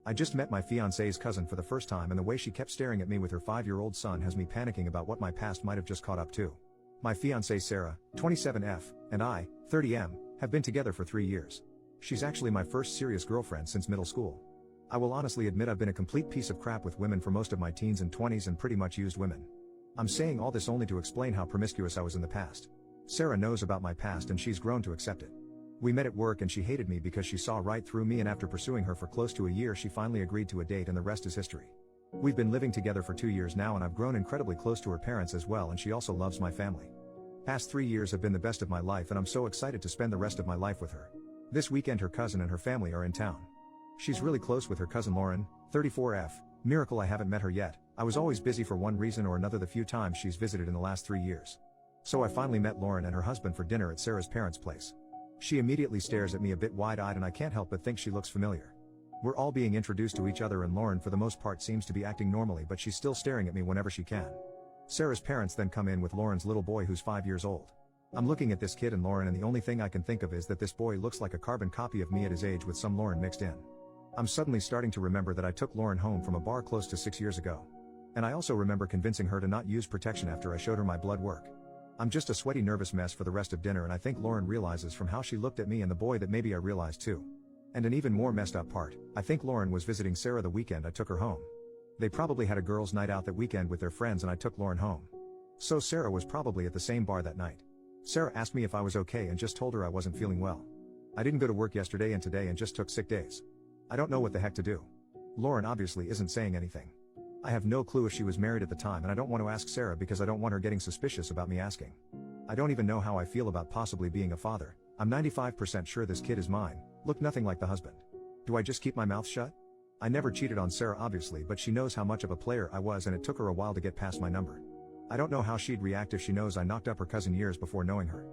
I just met my fiancée's cousin for the first time, and the way she kept staring at me with her 5-year-old son has me panicking about what my past might have just caught up to. My fiancée Sarah, 27F, and I, 30M, have been together for 3 years. She's actually my first serious girlfriend since middle school. I will honestly admit I've been a complete piece of crap with women for most of my teens and 20s and pretty much used women. I'm saying all this only to explain how promiscuous I was in the past. Sarah knows about my past and she's grown to accept it. We met at work and she hated me because she saw right through me, and after pursuing her for close to a year she finally agreed to a date and the rest is history. We've been living together for 2 years now and I've grown incredibly close to her parents as well, and she also loves my family. Past 3 years have been the best of my life and I'm so excited to spend the rest of my life with her. This weekend her cousin and her family are in town. She's really close with her cousin Lauren, 34F, miracle I haven't met her yet. I was always busy for one reason or another the few times she's visited in the last 3 years. So I finally met Lauren and her husband for dinner at Sarah's parents' place. She immediately stares at me a bit wide-eyed and I can't help but think she looks familiar. We're all being introduced to each other and Lauren for the most part seems to be acting normally, but she's still staring at me whenever she can. Sarah's parents then come in with Lauren's little boy who's 5 years old. I'm looking at this kid and Lauren and the only thing I can think of is that this boy looks like a carbon copy of me at his age with some Lauren mixed in. I'm suddenly starting to remember that I took Lauren home from a bar close to 6 years ago. And I also remember convincing her to not use protection after I showed her my blood work. I'm just a sweaty nervous mess for the rest of dinner, and I think Lauren realizes from how she looked at me and the boy that maybe I realized too. And an even more messed up part, I think Lauren was visiting Sarah the weekend I took her home. They probably had a girls' night out that weekend with their friends and I took Lauren home. So Sarah was probably at the same bar that night. Sarah asked me if I was okay and just told her I wasn't feeling well. I didn't go to work yesterday and today and just took sick days. I don't know what the heck to do. Lauren obviously isn't saying anything. I have no clue if she was married at the time and I don't want to ask Sarah because I don't want her getting suspicious about me asking. I don't even know how I feel about possibly being a father. I'm 95% sure this kid is mine, look nothing like the husband. Do I just keep my mouth shut? I never cheated on Sarah obviously, but she knows how much of a player I was and it took her a while to get past my number. I don't know how she'd react if she knows I knocked up her cousin years before knowing her.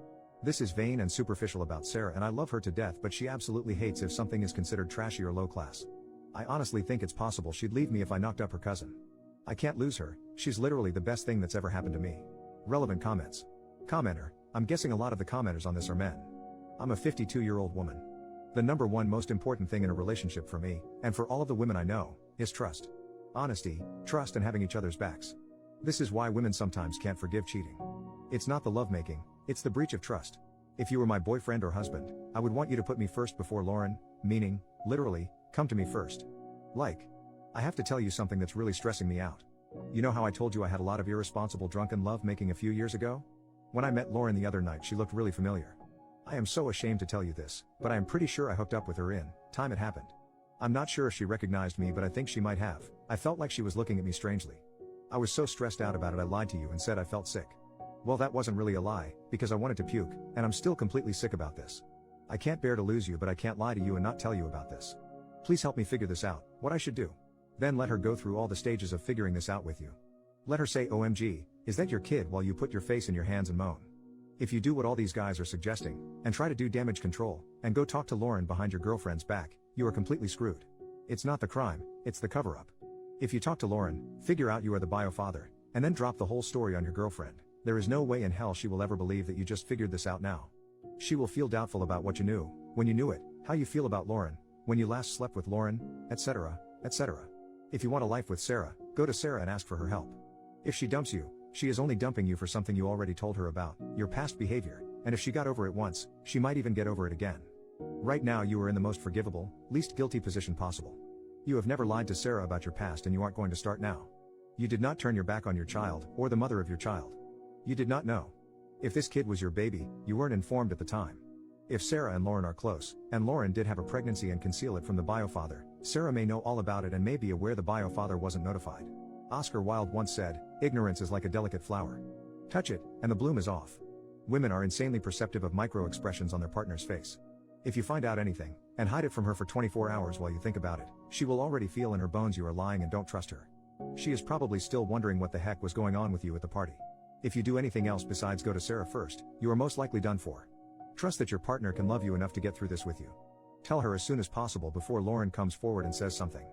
This is vain and superficial about Sarah and I love her to death, but she absolutely hates if something is considered trashy or low class. I honestly think it's possible she'd leave me if I knocked up her cousin. I can't lose her, she's literally the best thing that's ever happened to me. Relevant comments. Commenter, I'm guessing a lot of the commenters on this are men. I'm a 52-year-old woman. The number one most important thing in a relationship for me, and for all of the women I know, is trust. Honesty, trust, and having each other's backs. This is why women sometimes can't forgive cheating. It's not the lovemaking, it's the breach of trust. If you were my boyfriend or husband, I would want you to put me first before Lauren, meaning, literally, come to me first. Like, I have to tell you something that's really stressing me out. You know how I told you I had a lot of irresponsible drunken lovemaking a few years ago? When I met Lauren the other night she looked really familiar. I am so ashamed to tell you this, but I am pretty sure I hooked up with her in time it happened. I'm not sure if she recognized me, but I think she might have. I felt like she was looking at me strangely. I was so stressed out about it I lied to you and said I felt sick. Well, that wasn't really a lie, because I wanted to puke, and I'm still completely sick about this. I can't bear to lose you, but I can't lie to you and not tell you about this. Please help me figure this out, what I should do. Then let her go through all the stages of figuring this out with you. Let her say OMG, is that your kid, while you put your face in your hands and moan. If you do what all these guys are suggesting, and try to do damage control, and go talk to Lauren behind your girlfriend's back, you are completely screwed. It's not the crime, it's the cover-up. If you talk to Lauren, figure out you are the bio father, and then drop the whole story on your girlfriend, there is no way in hell she will ever believe that you just figured this out now. She will feel doubtful about what you knew, when you knew it, how you feel about Lauren, when you last slept with Lauren, etc., etc. If you want a life with Sarah, go to Sarah and ask for her help. If she dumps you, she is only dumping you for something you already told her about, your past behavior, and if she got over it once, she might even get over it again. Right now you are in the most forgivable, least guilty position possible. You have never lied to Sarah about your past and you aren't going to start now. You did not turn your back on your child, or the mother of your child. You did not know. If this kid was your baby, you weren't informed at the time. If Sarah and Lauren are close, and Lauren did have a pregnancy and conceal it from the bio father, Sarah may know all about it and may be aware the bio father wasn't notified. Oscar Wilde once said, ignorance is like a delicate flower. Touch it, and the bloom is off. Women are insanely perceptive of micro-expressions on their partner's face. If you find out anything, and hide it from her for 24 hours while you think about it, she will already feel in her bones you are lying and don't trust her. She is probably still wondering what the heck was going on with you at the party. If you do anything else besides go to Sarah first, you are most likely done for. Trust that your partner can love you enough to get through this with you. Tell her as soon as possible before Lauren comes forward and says something.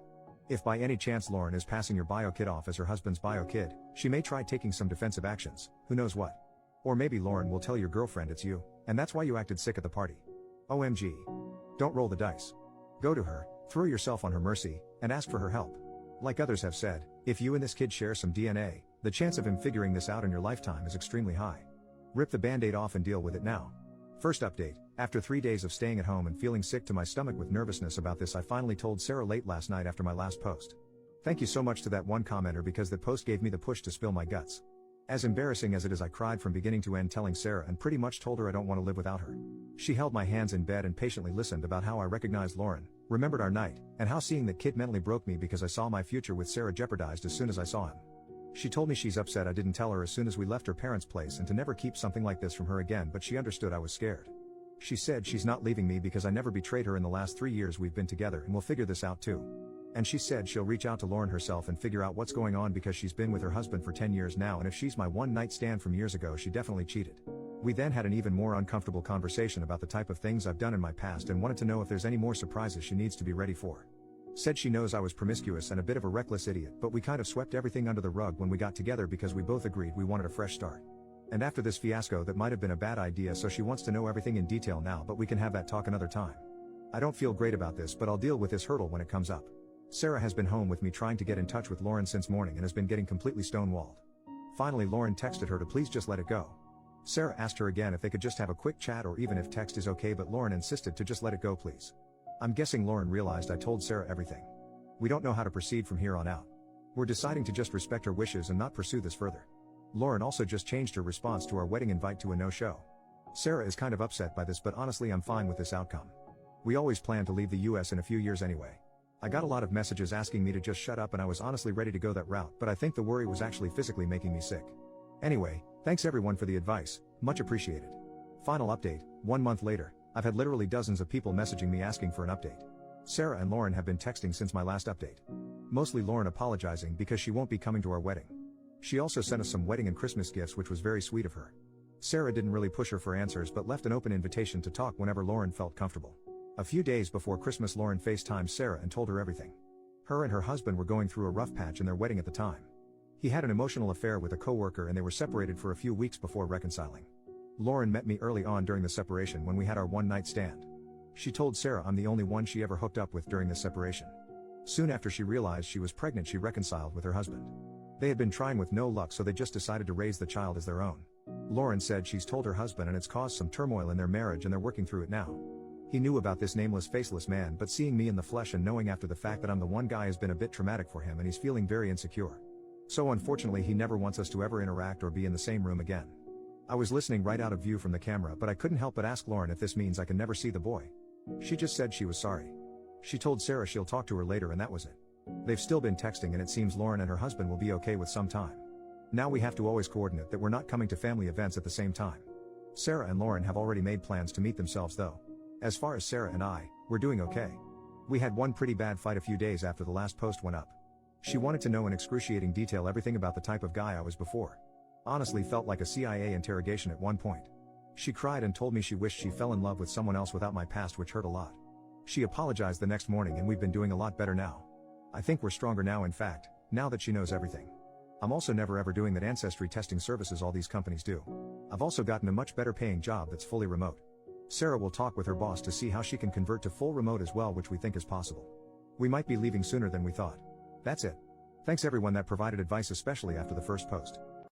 If by any chance Lauren is passing your bio kid off as her husband's bio kid, she may try taking some defensive actions, who knows what. Or maybe Lauren will tell your girlfriend it's you, and that's why you acted sick at the party. OMG. Don't roll the dice. Go to her, throw yourself on her mercy, and asked for her help. Like others have said, if you and this kid share some DNA, the chance of him figuring this out in your lifetime is extremely high. Rip the band-aid off and deal with it now. First update, after 3 days of staying at home and feeling sick to my stomach with nervousness about this, I finally told Sarah late last night after my last post. Thank you so much to that one commenter because that post gave me the push to spill my guts. As embarrassing as it is, I cried from beginning to end telling Sarah and pretty much told her I don't want to live without her. She held my hands in bed and patiently listened about how I recognized Lauren, remembered our night, and how seeing that kid mentally broke me because I saw my future with Sarah jeopardized as soon as I saw him. She told me she's upset I didn't tell her as soon as we left her parents' place and to never keep something like this from her again, but she understood I was scared. She said she's not leaving me because I never betrayed her in the last 3 years we've been together and we'll figure this out too. And she said she'll reach out to Lauren herself and figure out what's going on because she's been with her husband for 10 years now, and if she's my one-night stand from years ago, she definitely cheated. We then had an even more uncomfortable conversation about the type of things I've done in my past and wanted to know if there's any more surprises she needs to be ready for. Said she knows I was promiscuous and a bit of a reckless idiot, but we kind of swept everything under the rug when we got together because we both agreed we wanted a fresh start. And after this fiasco that might have been a bad idea, so she wants to know everything in detail now, but we can have that talk another time. I don't feel great about this, but I'll deal with this hurdle when it comes up. Sarah has been home with me trying to get in touch with Lauren since morning and has been getting completely stonewalled. Finally, Lauren texted her to please just let it go. Sarah asked her again if they could just have a quick chat or even if text is okay, but Lauren insisted to just let it go please. I'm guessing Lauren realized I told Sarah everything. We don't know how to proceed from here on out. We're deciding to just respect her wishes and not pursue this further. Lauren also just changed her response to our wedding invite to a no-show. Sarah is kind of upset by this, but honestly I'm fine with this outcome. We always plan to leave the US in a few years anyway. I got a lot of messages asking me to just shut up and I was honestly ready to go that route, but I think the worry was actually physically making me sick. Anyway, thanks everyone for the advice, much appreciated. Final update, 1 month later, I've had literally dozens of people messaging me asking for an update. Sarah and Lauren have been texting since my last update. Mostly Lauren apologizing because she won't be coming to our wedding. She also sent us some wedding and Christmas gifts, which was very sweet of her. Sarah didn't really push her for answers but left an open invitation to talk whenever Lauren felt comfortable. A few days before Christmas, Lauren FaceTimed Sarah and told her everything. Her and her husband were going through a rough patch in their wedding at the time. He had an emotional affair with a coworker and they were separated for a few weeks before reconciling. Lauren met me early on during the separation when we had our one-night stand. She told Sarah I'm the only one she ever hooked up with during this separation. Soon after she realized she was pregnant, she reconciled with her husband. They had been trying with no luck, so they just decided to raise the child as their own. Lauren said she's told her husband and it's caused some turmoil in their marriage and they're working through it now. He knew about this nameless, faceless man, but seeing me in the flesh and knowing after the fact that I'm the one guy has been a bit traumatic for him and he's feeling very insecure. So unfortunately he never wants us to ever interact or be in the same room again. I was listening right out of view from the camera, but I couldn't help but ask Lauren if this means I can never see the boy. She just said she was sorry. She told Sarah she'll talk to her later and that was it. They've still been texting and it seems Lauren and her husband will be okay with some time. Now we have to always coordinate that we're not coming to family events at the same time. Sarah and Lauren have already made plans to meet themselves though. As far as Sarah and I, we're doing okay. We had one pretty bad fight a few days after the last post went up. She wanted to know in excruciating detail everything about the type of guy I was before. Honestly felt like a CIA interrogation at one point. She cried and told me she wished she fell in love with someone else without my past, which hurt a lot. She apologized the next morning and we've been doing a lot better now. I think we're stronger now, in fact, now that she knows everything. I'm also never ever doing that ancestry testing services all these companies do. I've also gotten a much better paying job that's fully remote. Sarah will talk with her boss to see how she can convert to full remote as well, which we think is possible. We might be leaving sooner than we thought. That's it. Thanks everyone that provided advice, especially after the first post.